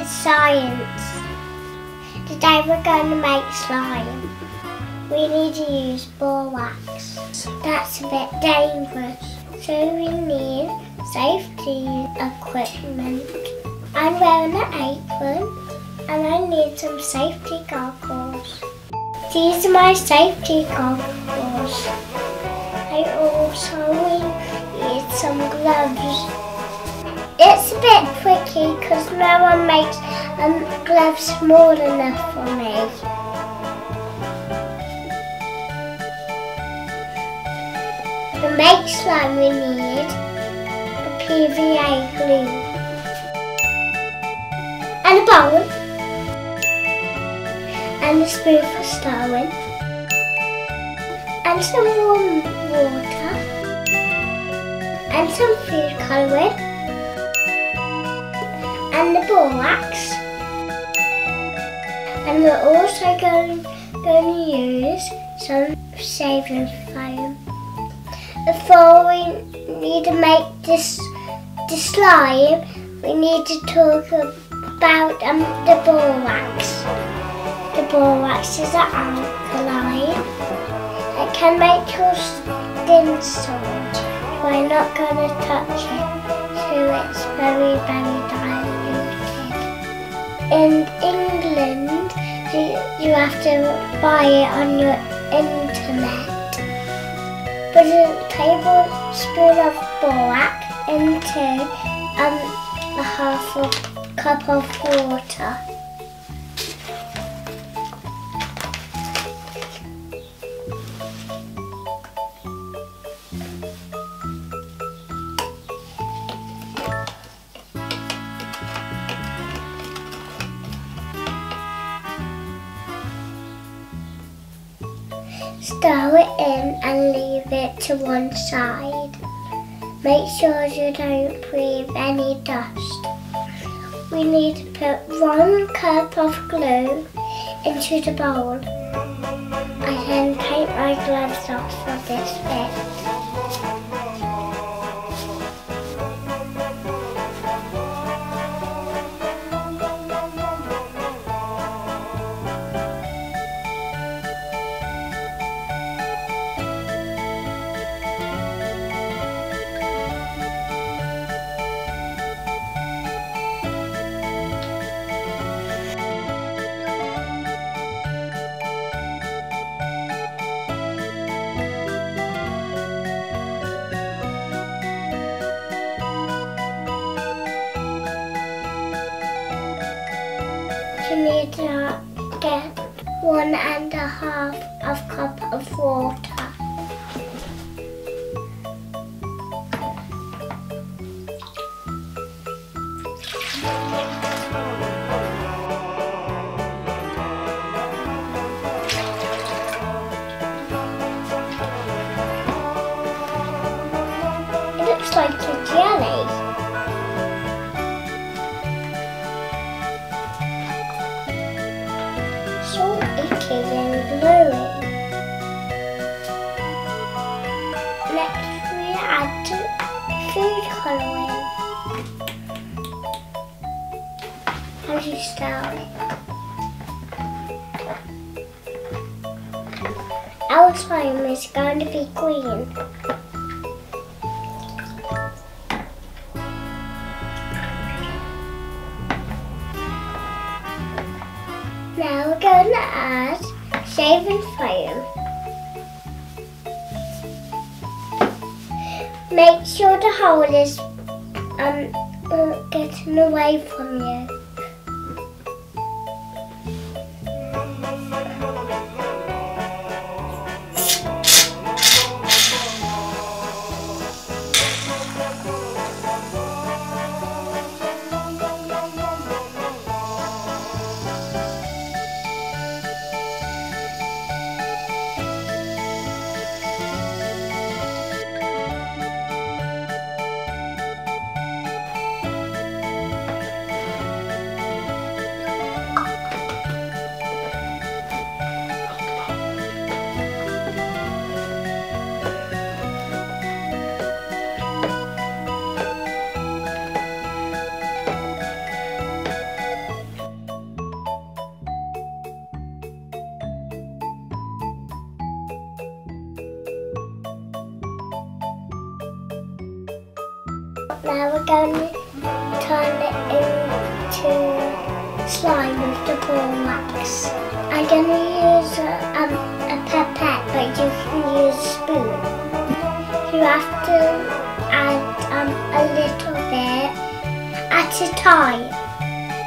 Science. Today we're going to make slime. We need to use borax. That's a bit dangerous. So we need safety equipment. I'm wearing an apron and I need some safety goggles. These are my safety goggles. I also need some gloves. It's a bit tricky because no one makes gloves small enough for me. To make slime we need a PVA glue and a bowl and a spoon for stirring and some warm water and some food colouring and the borax, and we're also going to use some shaving foam. Before we need to make this slime, we need to talk about the borax. The borax is an alkaline. It can make your skin sore, so we're not going to touch it, so it's very, very diluted. In England, you have to buy it on your internet. Put a tablespoon of borax into a half a cup of water. Stir it in and leave it to one side. Make sure you don't breathe any dust. We need to put 1 cup of glue into the bowl. I can take my gloves off for this bit. You need to get 1½ cup of water. It looks like a jelly. So icky and gluey. Next we add food colouring as you stir it. Our slime is going to be green. Now we're going to add shaving foam. Make sure the hole is getting away from you. now we're going to turn it into slime with the ball wax. I'm going to use a pipette, but you can use a spoon. You have to add a little bit at a time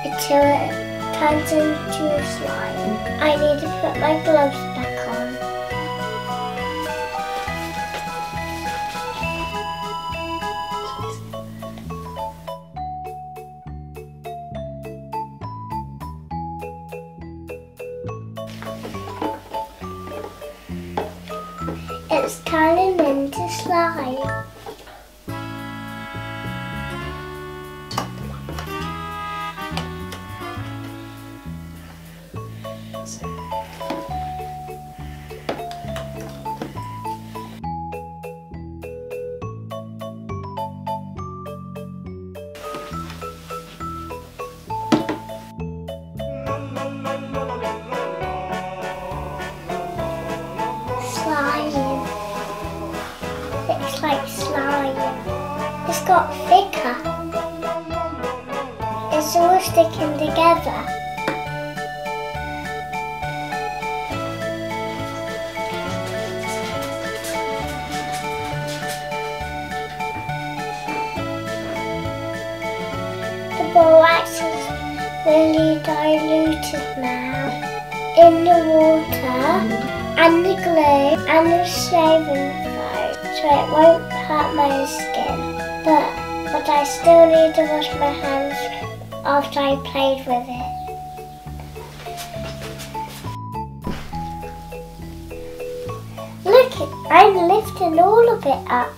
until it turns into a slime. I need to put my gloves back on. It's turning into slime. It's like slime. It's got thicker. It's all sticking together. The ball wax is really diluted now in the water and the glue and the shaving foam, so it won't hurt my skin. But I still need to wash my hands after I played with it. Look, I'm lifting all of it up.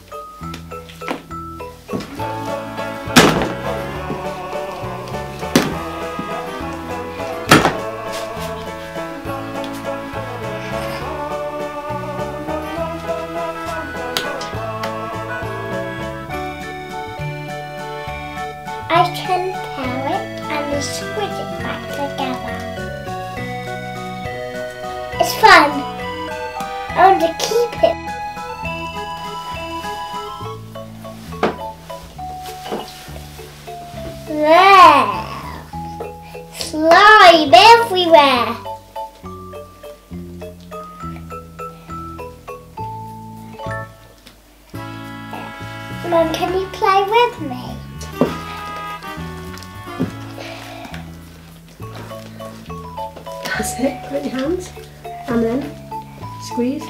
I can tear it and squeeze it back together. It's fun. I want to keep it. There! Slime everywhere! Mum, can you play with me? That's it, put it in your hands and then squeeze.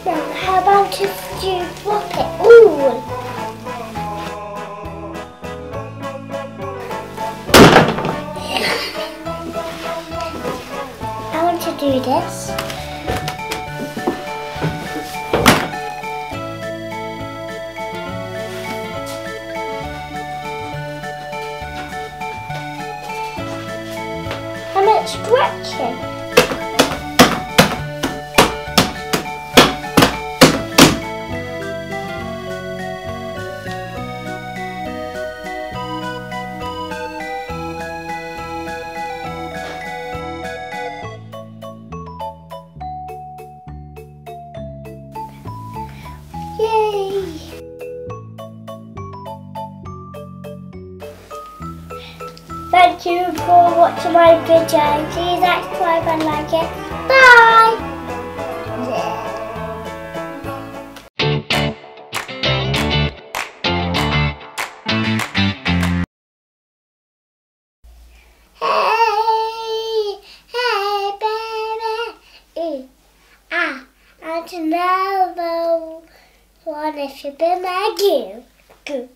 Now, how about if you drop it all? I want to do this. And it's stretching. Yay! Thank you for watching my video. Please subscribe and like it. Bye! Hey, baby. And another one if you've been my go.